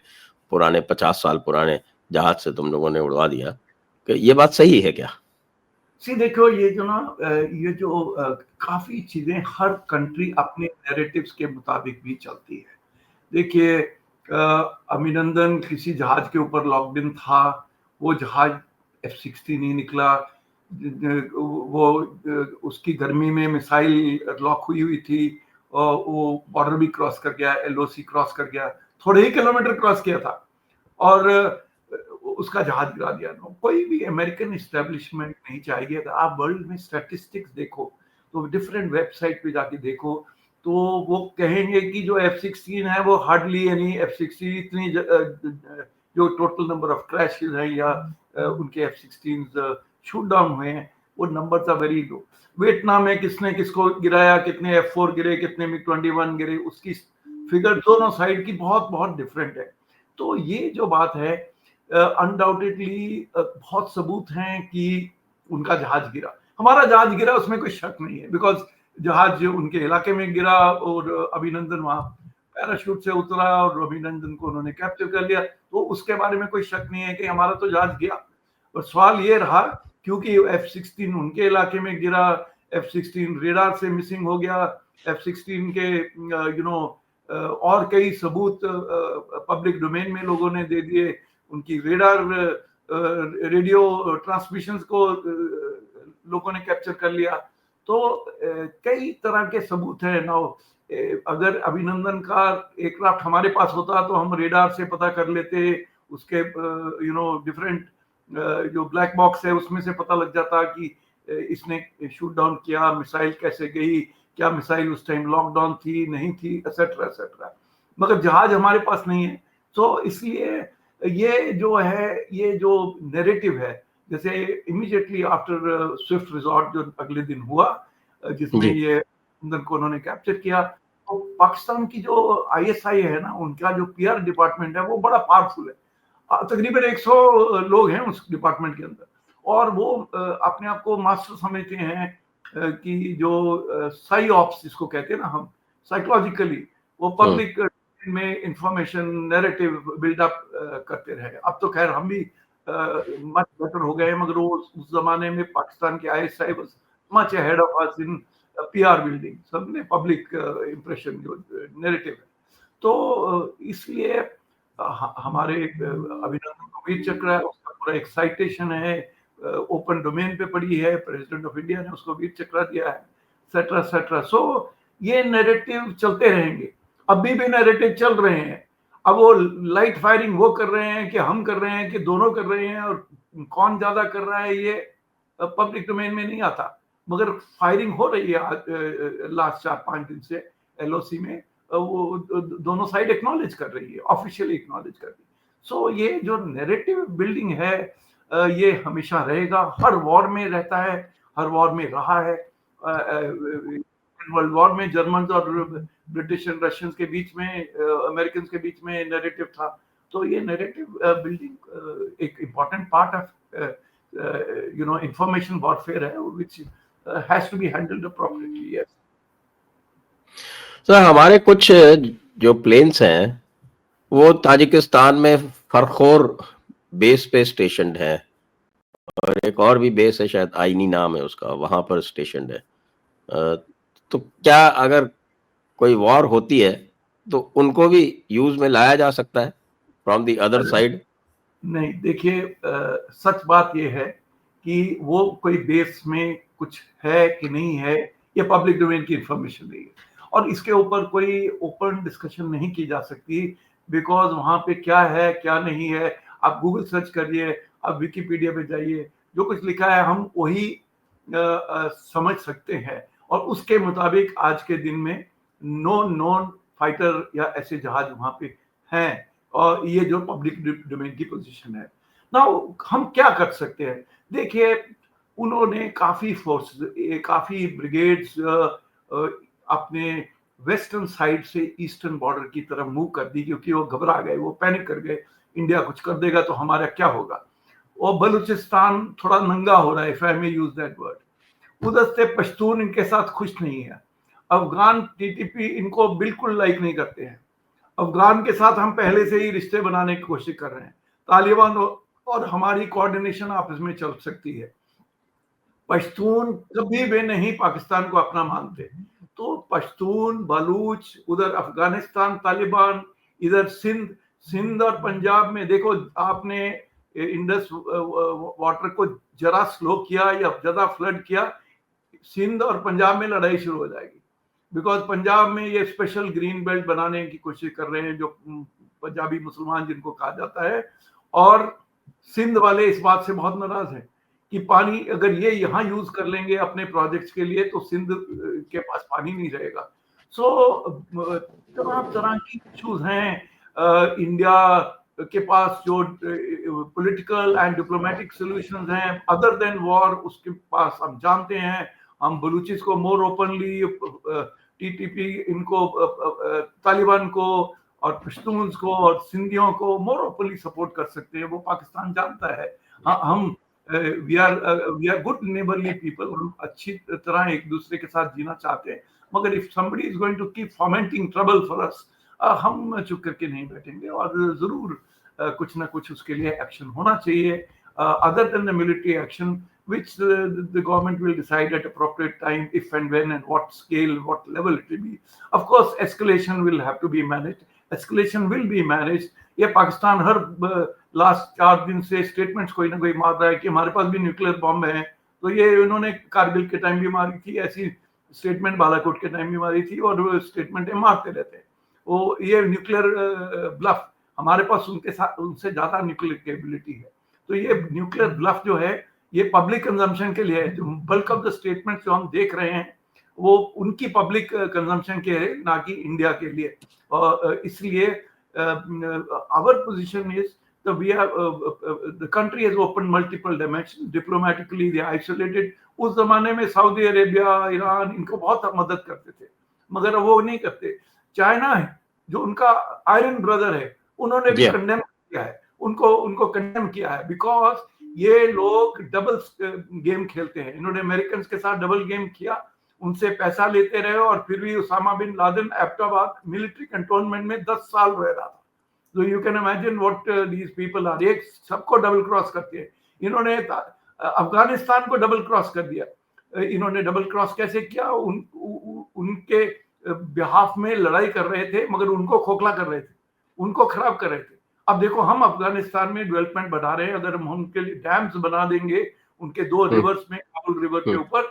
पुराने 50 साल पुराने जहाज से तुम लोगों ने उड़वा दिया। कि ये बात सही है क्या? देखो ये जो ना ये जो काफी चीजें हर कंट्री अपने नैरेटिव्स के मुताबिक भी चलती है। देखिए अभिनंदन किसी जहाज के ऊपर लॉक्ड इन था, वो जहाज F-16 ही निकला, वो उसकी गर्मी में मिसाइल लॉक हुई थी और वो बॉर्डर भी क्रॉस कर गया, LOC क्रॉस कर गया, थोड़े ही किलोमीटर क्रॉस किया था और उसका जहाज गिरा दिया। कोई भी अमेरिकन एस्टेब्लिशमेंट नहीं चाहेगी। अगर आप वर्ल्ड में स्टैटिस्टिक्स देखो तो डिफरेंट वेबसाइट पे जाके देखो तो वो कहेंगे कि जो F-16 है वो हार्डली यानी F-16 इतनी जो टोटल नंबर ऑफ क्रैशेस हैं या उनके F-16 शूट डाउन हुए हैं वो number are very low. Vietnam में किसने किसको गिराया, कितने F-4 गिरे, कितने MiG-21 गिरे, उसकी फिगर दोनों साइड की बहुत बहुत डिफरेंट है। तो ये जो बात है अनडाउटेडली बहुत सबूत हैं कि उनका जहाज गिरा, हमारा जहाज गिरा, उसमें कोई शक नहीं है, बिकॉज जहाज उनके इलाके में गिरा और अभिनंदन वहां पैराशूट से उतरा और अभिनंदन को उन्होंने कैप्चर कर लिया, तो उसके बारे में कोई शक नहीं है कि हमारा तो जहाज गया। और सवाल ये रहा क्योंकि F-16 उनके इलाके में गिरा, F-16 रेडार से मिसिंग हो गया, F-16 के और कई सबूत पब्लिक डोमेन में लोगों ने दे दिए, उनकी रेडार रेडियो ट्रांसमिशंस को लोगों ने कैप्चर कर लिया। तो कई तरह के सबूत हैं। नाउ अगर अभिनंदन का एयरक्राफ्ट हमारे पास होता तो हम रेडार से पता कर लेते, उसके डिफरेंट जो ब्लैक बॉक्स है उसमें से पता लग जाता कि इसने शूट डाउन किया, मिसाइल कैसे गई, क्या मिसाइल उस टाइम लॉकडाउन थी नहीं थी, एसेट्रा एसेट्रा। मगर जहाज हमारे पास नहीं है, तो इसलिए ये जो है, ये जो नैरेटिव है, जैसे इमीडिएटली आफ्टर स्विफ्ट रिजॉर्ट जो अगले दिन हुआ जिसमें ये को उन्होंने कैप्चर किया, तो पाकिस्तान की जो ISI है ना, उनका जो PR डिपार्टमेंट है वो बड़ा पावरफुल है। तकरीबन 100 लोग हैं उस डिपार्टमेंट के अंदर और वो अपने आप को मास्टर समझते हैं कि जो साई ऑप्स जिसको कहते हैं ना हम, साइकोलॉजिकली वो पब्लिक में इंफॉर्मेशन नैरेटिव बिल्डअप करते रहे। अब तो खैर हम भी मच बेटर हो गए, मगर वो उस जमाने में पाकिस्तान के ISI was much ahead of us in PR building, सबने पब्लिक इंप्रेशन जो नैरेटिव है। तो इसलिए हमारे अभिनंदन को वीर चक्र है, उसका पूरा एक साइटेशन है, ओपन डोमेन पे पड़ी है, प्रेसिडेंट ऑफ इंडिया ने उसको वीर चक्र दिया है, सेट्रा सेट्रा। सो ये नैरेटिव चलते रहेंगे, अभी भी नैरेटिव चल रहे हैं। अब वो लाइट फायरिंग वो कर रहे हैं कि हम कर रहे हैं कि दोनों कर रहे हैं, और कौन ज्यादा कर रहा है ये पब्लिक डोमेन में नहीं आता, मगर फायरिंग हो रही है लास्ट 4-5 दिन से LOC में, वो दोनों साइड एक्नॉलेज कर रही है, ऑफिशियली एक्नॉलेज कर रही है। सो ये जो नैरेटिव बिल्डिंग है ये हमेशा रहेगा, हर वॉर में रहता है, हर वॉर में रहा है। वर्ल्ड वॉर में जर्मन और ब्रिटिश एंड रशियंस के बीच में, अमेरिकन के बीच में नैरेटिव था। तो ये नैरेटिव बिल्डिंग एक important part of information warfare है, which has to be handled appropriately. Yes sir, हमारे कुछ जो प्लेन्स हैं वो ताजिकिस्तान में फरखोर बेस पे स्टेशनड है, और एक और भी बेस है शायद आईनी नाम है उसका, वहां पर स्टेशनड है। तो क्या अगर कोई वॉर होती है तो उनको भी यूज में लाया जा सकता है फ्रॉम द अदर साइड? नहीं, देखिए सच बात ये है कि वो कोई बेस में कुछ है कि नहीं है, ये पब्लिक डोमेन की इंफॉर्मेशन नहीं है और इसके ऊपर कोई ओपन डिस्कशन नहीं की जा सकती, बिकॉज वहां पे क्या है क्या नहीं है, आप गूगल सर्च करिए, आप विकिपीडिया पे जाइए, जो कुछ लिखा है हम वही समझ सकते हैं, और उसके मुताबिक आज के दिन में नॉन फाइटर या ऐसे जहाज वहां पे हैं, और ये जो पब्लिक डोमेन की पोजीशन है। नाउ हम क्या कर सकते हैं? देखिए, उन्होंने काफी फोर्स, काफी ब्रिगेड्स अपने वेस्टर्न साइड से ईस्टर्न बॉर्डर की तरफ मूव कर दी, क्योंकि वो घबरा गए, वो पैनिक कर गए, इंडिया कुछ कर देगा तो हमारा क्या होगा। और बलूचिस्तान थोड़ा नंगा हो रहा है, if I may use that word. उधर से पश्तून इनके साथ खुश नहीं है। अफगान टीटीपी इनको बिल्कुल लाइक नहीं करते हैं। अफगान के साथ हम पहले से ही रिश्ते बनाने की कोशिश कर रहे हैं। तालिबान और हमारी कोऑर्डिनेशन आपस में चल सकती है। पश्तून कभी भी नहीं पाकिस्तान को अपना मानते। तो पश्तून, बलूच, उधर अफगानिस्तान, तालिबान, इधर सिंध और पंजाब में देखो, आपने इंडस वाटर को जरा स्लो किया या ज्यादा फ्लड किया, सिंध और पंजाब में लड़ाई शुरू हो जाएगी। बिकॉज पंजाब में ये स्पेशल ग्रीन बेल्ट बनाने की कोशिश कर रहे हैं, जो पंजाबी मुसलमान जिनको कहा जाता है, और सिंध वाले इस बात से बहुत नाराज हैं कि पानी अगर ये यहाँ यूज कर लेंगे अपने प्रोजेक्ट्स के लिए तो सिंध के पास पानी नहीं रहेगा। सो तमाम तरह की इश्यूज हैं। इंडिया के पास जो पॉलिटिकल एंड डिप्लोमेटिक सॉल्यूशंस हैं अदर देन वॉर, उसके पास हम जानते हैं। हम बलूचिस को मोर ओपनली, टीटीपी इनको, तालिबान को और पश्तून्स को और सिंधियों को मोर ओपनली सपोर्ट कर सकते हैं। वो पाकिस्तान जानता है। हम we are good neighbourly people, हम अच्छी तरह एक दूसरे के साथ जीना चाहते हैं। मगर if somebody is going to keep fomenting trouble for us, हम चुप करके नहीं बैठेंगे, और जरूर कुछ ना कुछ उसके लिए एक्शन होना चाहिए, other than the military action, which the government will decide at appropriate time, if and when and what scale, what level it will be. Of course, escalation will have to be managed. Escalation will be managed. ये Pakistan her last 4 दिन से statements कोई ना कोई मार रहा है कि हमारे पास भी न्यूक्लियर बॉम्ब है। तो ये इन्होंने कारगिल के टाइम भी मारी थी, ऐसी स्टेटमेंट बालाकोट के टाइम भी मारी थी, और स्टेटमेंट मारते रहते हैं। वो ये न्यूक्लियर ब्लफ, हमारे पास उनके साथ उनसे ज्यादा न्यूक्लियर कैपेबिलिटी है। तो ये न्यूक्लियर ब्लफ जो है ये पब्लिक कंजम्पशन के लिए है। जो बल्क ऑफ द स्टेटमेंट जो हम देख रहे हैं वो उनकी पब्लिक कंजम्पशन के है, ना कि इंडिया के लिए। और इसलिए our position is we are, the country has open multiple dimension, diplomatically they isolated. उस जमाने में सऊदी अरेबिया, ईरान इनको बहुत मदद करते थे, मगर वो नहीं करते। चाइना है जो उनका आयरन ब्रदर है, उन्होंने भी कंडेम किया है, उनको कंडेम किया है, बिकॉज ये लोग डबल गेम खेलते हैं। इन्होंने अमेरिकन के साथ डबल गेम किया, उनसे पैसा लेते रहे, और फिर भी Osama bin Laden Abbottabad military cantonment में 10 साल रह रहा था। तो you can imagine what these people are. एक सबको डबल क्रॉस करते हैं। इन्होंने अफगानिस्तान को डबल क्रॉस कर दिया। इन्होंने डबल क्रॉस कैसे किया? उनके बिहाफ में लड़ाई कर रहे थे, मगर उनको खोखला कर रहे थे, उनको खराब कर रहे थे। अब देखो, हम अफगानिस्तान में डेवलपमेंट बढ़ा रहे हैं। अगर हम उनके लिए डैम्स बना देंगे उनके 2 रिवर्स में, काबुल रिवर के ऊपर,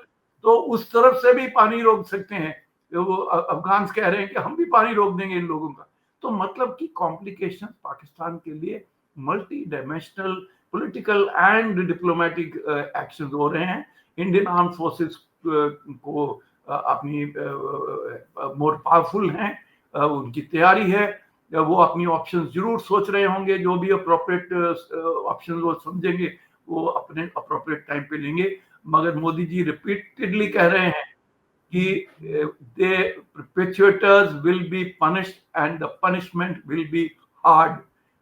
तो उस तरफ से भी पानी रोक सकते हैं। वो अफगान कह रहे हैं कि हम भी पानी रोक देंगे इन लोगों का। तो मतलब कि कॉम्प्लिकेशन पाकिस्तान के लिए multi dimensional political and diplomatic action हो रहे हैं। इंडियन आर्म फोर्सेस को अपनी मोर पावरफुल हैं, उनकी तैयारी है, वो अपनी ऑप्शंस जरूर सोच रहे होंगे। जो भी अप्रोप्रिएट ऑप्शंस वो समझेंगे वो अपने अप्रोप्रिएट टाइम पे लेंगे। मगर मोदी जी रिपीटेडली कह रहे हैं कि the perpetrators will be punished and the punishment will be hard.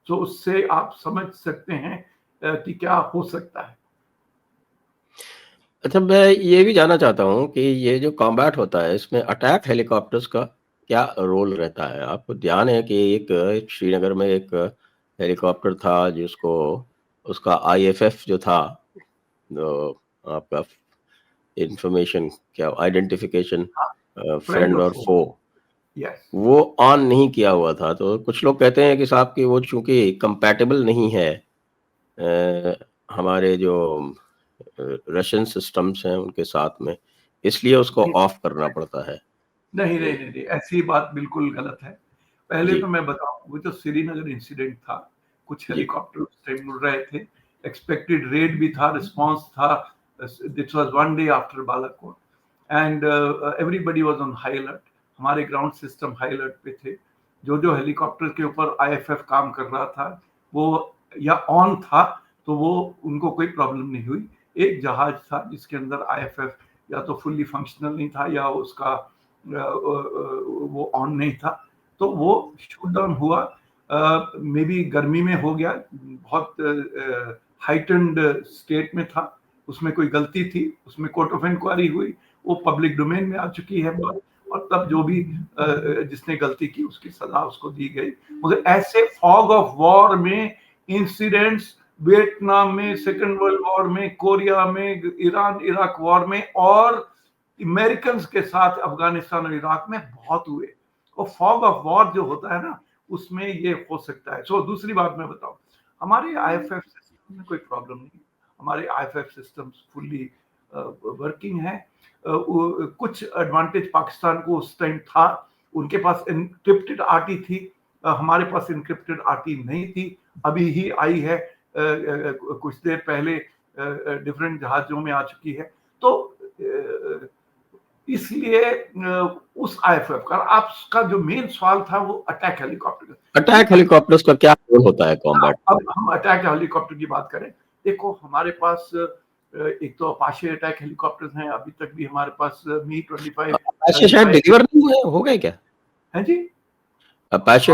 तो उससे आप समझ सकते हैं कि क्या हो सकता है। अच्छा, मैं ये भी जानना चाहता हूँ कि ये जो कॉम्बैट होता है इसमें अटैक हेलीकॉप्टर्स का क्या रोल रहता है? आपको ध्यान है कि एक श्रीनगर में एक हेलीकॉप्टर था जिसको उसका IFF जो था, आपका इंफॉर्मेशन क्या आइडेंटिफिकेशन, फ्रेंड और फो, वो ऑन नहीं किया हुआ था। तो कुछ लोग कहते हैं कि साहब कि वो चूंकि कंपैटिबल नहीं है हमारे जो रशियन सिस्टम्स हैं उनके साथ में, इसलिए उसको ऑफ करना पड़ता है। नहीं नहीं नहीं नहीं, ऐसी बात बिल्कुल गलत है। पहले तो मैं बताऊं, वो जो श्रीनगर इंसिडेंट था, कुछ हेलीकॉप्टर उस टाइम उड़ रहे थे, एक्सपेक्टेड रेड भी था, रिस्पांस था। This was 1 day after Balakot and everybody was on high alert. हमारे ग्राउंड सिस्टम हाई अलर्ट पे थे। जो हेलीकॉप्टर के ऊपर IFF काम कर रहा था वो या ऑन था तो वो उनको कोई प्रॉब्लम नहीं हुई। एक जहाज था जिसके अंदर आईएफएफ या तो फुल्ली फंक्शनल नहीं था या उसका वो ऑन नहीं था, तो वो शूट डाउन हुआ। मे बी गर्मी में हो गया, बहुत हाइटेंड स्टेट में था, उसमें कोई गलती थी, उसमें कोर्ट ऑफ इंक्वायरी हुई, वो पब्लिक डोमेन में आ चुकी है बात, और तब जो भी जिसने गलती की उसकी सजा उसको दी गई। मगर ऐसे फॉग ऑफ वॉर में इंसिडेंट्स वियतनाम में, सेकेंड वर्ल्ड वॉर में, कोरिया में, ईरान इराक वॉर में और अमेरिकन के साथ अफगानिस्तान और इराक में बहुत हुए। और फॉग ऑफ वॉर जो होता है ना, उसमें ये हो सकता है। सो दूसरी बात मैं बताऊं, हमारे आईएफएफ सिस्टम में कोई प्रॉब्लम नहीं, हमारे आईएफएफ सिस्टम्स फुल्ली वर्किंग है। कुछ एडवांटेज पाकिस्तान को उस टाइम था, उनके पास इनक्रिप्टेड आरटी थी, हमारे पास इनक्रिप्टेड आरटी नहीं थी, अभी ही आई है, कुछ देर पहले डिफरेंट जहाजों में आ चुकी है। तो इसलिए उस आईएफएफ का आपका जो मेन सवाल था वो अटैक हेलीकॉप्टर का। अटैक हेलीकॉप्टर्स का क्या रोल होता है कॉम्बैट? अब हम अटैक हेलीकॉप्टर की बात करें, देखो हमारे पास एक तो अपाचे अटैक हेलीकॉप्टर्स हैं, अभी तक भी हमारे पास मी 25 अपाचे शायद डिलीवर नहीं हुए, हो गए क्या है जी? अपाचे?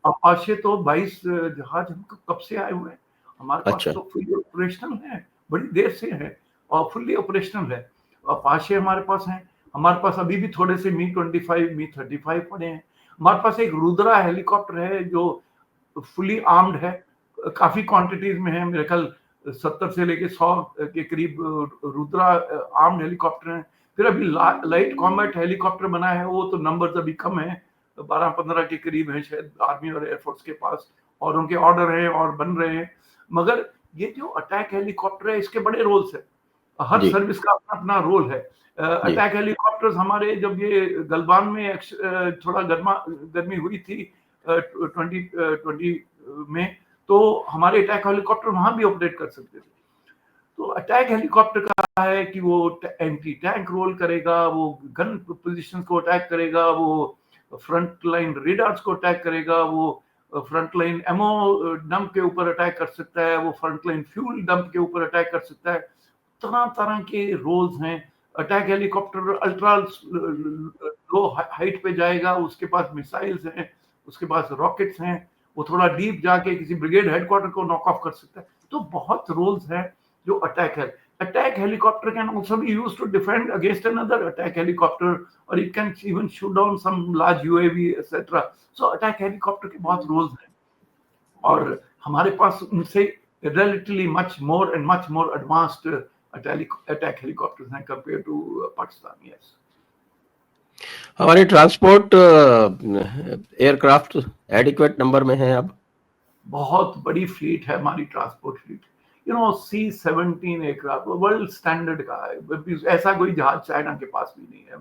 अपाचे तो 22 जहाज हमको कब से आए हुए हैं, हमारे पास अच्छा। तो फुल्ली ऑपरेशनल है, बड़ी देर से है और फुल्ली ऑपरेशनल है। अपाचे हमारे पास हैं, हमारे पास अभी भी थोड़े से मी 25 मी 35 पड़े हैं। हमारे पास एक रुद्रा हेलीकॉप्टर है जो फुली आर्म्ड है, काफी क्वांटिटीज में है, मेरे ख्याल 70 से लेके 100 के करीब रुद्रा आर्म्ड हेलीकॉप्टर हैं। फिर अभी लाइट कॉम्बैट हेलीकॉप्टर बना है, वो तो नंबर्स अभी कम है, 12-15 के करीब है शायद आर्मी और एयरफोर्स के पास, और उनके ऑर्डर हैं और बन रहे हैं। मगर ये जो अटैक हेलीकॉप्टर है इसके बड़े रोल्स है, हर जी। सर्विस का अपना अपना रोल है। जी। अटैक हेलीकॉप्टर्स हमारे जब ये गलवान में थोड़ा गर्मी हुई थी 2020 में, तो हमारे अटैक हेलीकॉप्टर वहां भी ऑपरेट कर सकते थे। तो अटैक हेलीकॉप्टर का है कि वो एंटी टैंक रोल करेगा, वो गन पोजीशन को अटैक करेगा, वो फ्रंट लाइन रेडार्स को अटैक करेगा, वो फ्रंट लाइन एमओ डंप के ऊपर अटैक कर सकता है, वो फ्रंट लाइन फ्यूल डंप के ऊपर अटैक कर सकता है। तरह तरह के रोल्स हैं। Attack helicopter ultra low height पे जाएगा, उसके पास मिसाइल्स हैं, उसके पास रॉकेट्स हैं, वो थोड़ा डीप जाके किसी ब्रिगेड हेडक्वार्टर को नॉक ऑफ कर सकता है। तो बहुत रोल्स हैं जो अटैक है। Attack helicopter can also be used to defend against another attack helicopter, और it can even shoot down some large UAV etcetera. So attack helicopter के बहुत रोल्स हैं, और हमारे पास उनसे relatively much more and much more advanced attack helicopters हैं compared to Pakistan. Yes. हमारे transport aircraft adequate number में है अब? बहुत बड़ी फ्लीट है हमारी transport fleet, C-17 aircraft world standard का है, ऐसा कोई जहाज चाइना के पास भी नहीं है।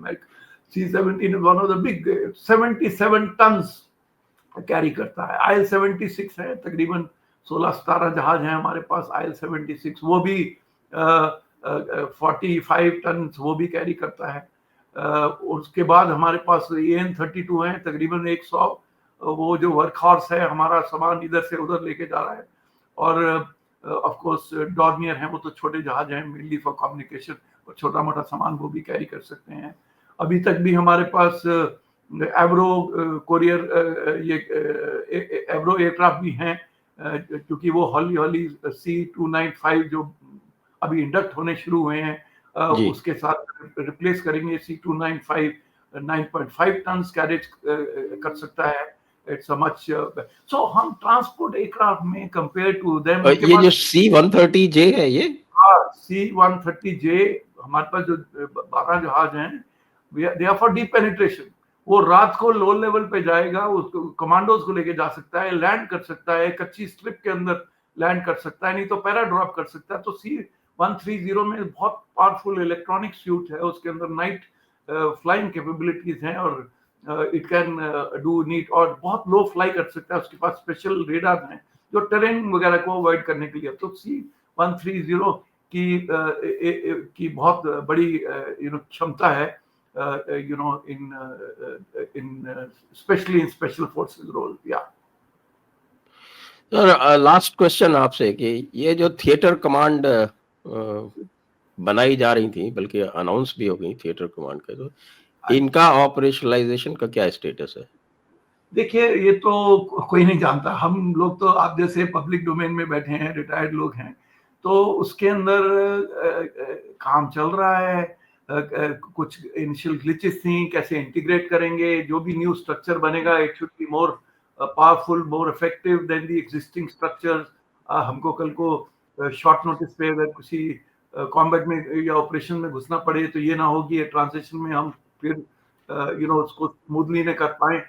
C-17 is one of the big, 77 tons carry करता है। IL-76 है, तकरीबन 16-17 जहाज हैं हमारे पास IL-76, वो भी 45 टन वो भी कैरी करता है। उसके बाद हमारे पास AN-32 है, तकरीबन 100, वो जो वर्क हॉर्स है, हमारा सामान इधर से उधर लेके जा रहा है। और ऑफ कोर्स डॉर्नियर है, वो तो छोटे जहाज हैं, मेनली फॉर कम्युनिकेशन, और छोटा मोटा सामान वो भी कैरी कर सकते हैं। अभी तक भी हमारे पास एवरो कोरियर ये एवरो एयरक्राफ्ट भी हैं, क्योंकि वो हॉली हॉली C-295 जो अभी इंडक्ट होने शुरू हुए हैं, उसके साथ रिप्लेस करेंगे। C-295 9.5 टन कैरेज कर सकता है। इट्स अ मच, सो हम ट्रांसपोर्ट एयरक्राफ्ट में कंपेयर टू देम, ये जो C-130J है, ये C-130J हमारे पास जो 12 जहाज हैं, they are for deep penetration. वो रात को लो लेवल पे जाएगा, उसको कमांडोज को लेके जा सकता है, लैंड कर सकता है, कच्ची स्ट्रिप के अंदर लैंड कर सकता है, नहीं तो पैरा ड्रॉप कर सकता है। तो C-130 में बहुत पावरफुल इलेक्ट्रॉनिक सूट है, उसके अंदर नाइट फ्लाइंग कैपेबिलिटीज हैं, और इट कैन डू नीट, और बहुत लो फ्लाई कर सकता है। उसके पास स्पेशल रेडार हैं जो टेरेन वगैरह को अवॉइड करने के लिए। तो C-130 की बहुत बड़ी क्षमता है, in especially in special forces role. Yeah. Sir last question आपसे कि ये जो थिएटर कमांड बनाई जा रही थी, बल्कि अनाउंस भी हो गई थिएटर कमांड के, तो इनका ऑपरेशनलाइजेशन का क्या स्टेटस है? देखिए, ये तो कोई नहीं जानता। हम लोग तो आप जैसे पब्लिक डोमेन में बैठे हैं, रिटायर्ड लोग हैं, तो उसके अंदर काम चल रहा है। कुछ इनिशियल ग्लिचेस थी, कैसे इंटीग्रेट करेंगे, जो भी न्यू स्ट्रक्चर बनेगा it should be more powerful, more effective than the existing structures. हमको कल को शॉर्ट नोटिस पे अगर किसी कॉम्बैट में या ऑपरेशन में घुसना पड़े तो ये ना हो कि ये ट्रांजिशन में हम फिर उसको स्मूथली न कर पाए।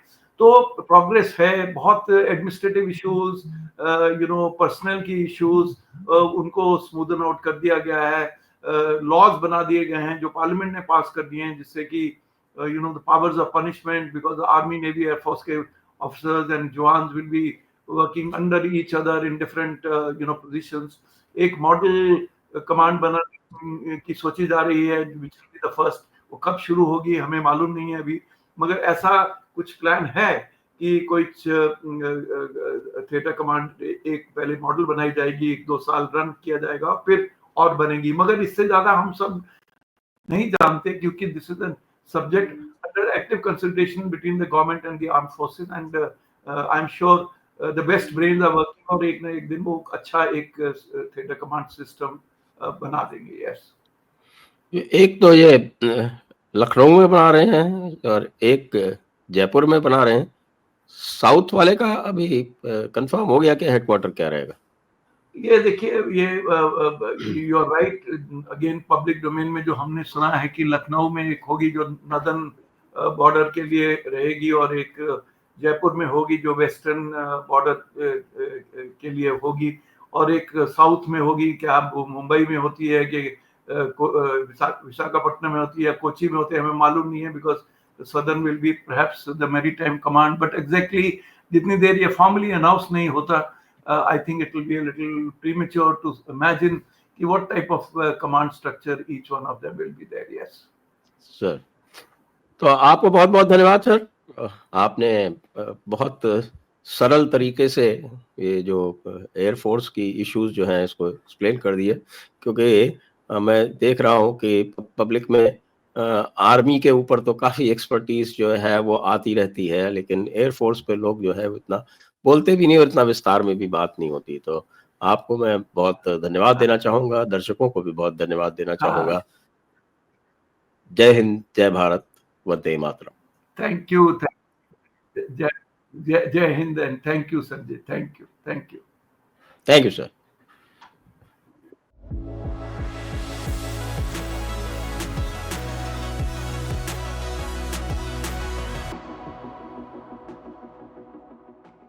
तो प्रोग्रेस है, बहुत एडमिनिस्ट्रेटिव इश्यूज, पर्सनल की इश्यूज, उनको स्मूदन आउट कर दिया गया है। लॉज बना दिए गए हैं जो पार्लियामेंट ने पास कर दिए हैं, जिससे कि the powers of punishment, because army navy air force के officers and jawans will be working under each other in different positions. एक मॉडल कमांड बनाने की सोची जा रही है, which will be the first. वो कब शुरू होगी हमें मालूम नहीं है अभी, मगर ऐसा कुछ प्लान है कि कोई थिएटर कमांड एक पहले मॉडल बनाई जाएगी, 1-2 साल रन किया जाएगा, फिर और बनेगी। मगर इससे ज्यादा हम सब नहीं जानते, क्योंकि this is a subject under active consultation between the government and the armed forces, and I am sure the best brains are working, और एक ना एक दिन वो अच्छा एक थिएटर कमांड सिस्टम बना देंगे। यस, एक तो ये लखनऊ में बना रहे हैं और एक जयपुर में बना रहे हैं। साउथ वाले का अभी कंफर्म हो गया कि हेडक्वार्टर क्या रहेगा? ये देखिए, ये you are right. Again public domain में जो हमने सुना है कि लखनऊ में एक होगी जो नदन बॉर्डर के लिए रहेगी, और एक जयपुर में होगी जो वेस्टर्न बॉर्डर के लिए होगी, और एक साउथ में होगी, क्या मुंबई में होती है कि विशाखापट्टनम में होती है, कोची में होती है, हमें मालूम नहीं है, because southern will be perhaps the maritime command. But exactly जितनी देर ये फॉर्मली अनाउंस नहीं होता, I think it will be a little premature to imagine what type of command structure each one of them will be there. Yes. Sir, तो आपको बहुत बहुत धन्यवाद sir. आपने बहुत सरल तरीके से ये जो एयरफोर्स की इश्यूज जो हैं इसको एक्सप्लेन कर दिए, क्योंकि मैं देख रहा हूँ कि पब्लिक में आर्मी के ऊपर तो काफ़ी एक्सपर्टीज जो है वो आती रहती है, लेकिन एयरफोर्स पे लोग जो है वो इतना बोलते भी नहीं और इतना विस्तार में भी बात नहीं होती। तो आपको मैं बहुत धन्यवाद देना चाहूँगा, दर्शकों को भी बहुत धन्यवाद देना चाहूँगा। जय हिंद, जय Bharat, Vande Mataram. Thank you. Jai Hind, and thank you, Sanjay. Thank you. Thank you. Thank you, sir.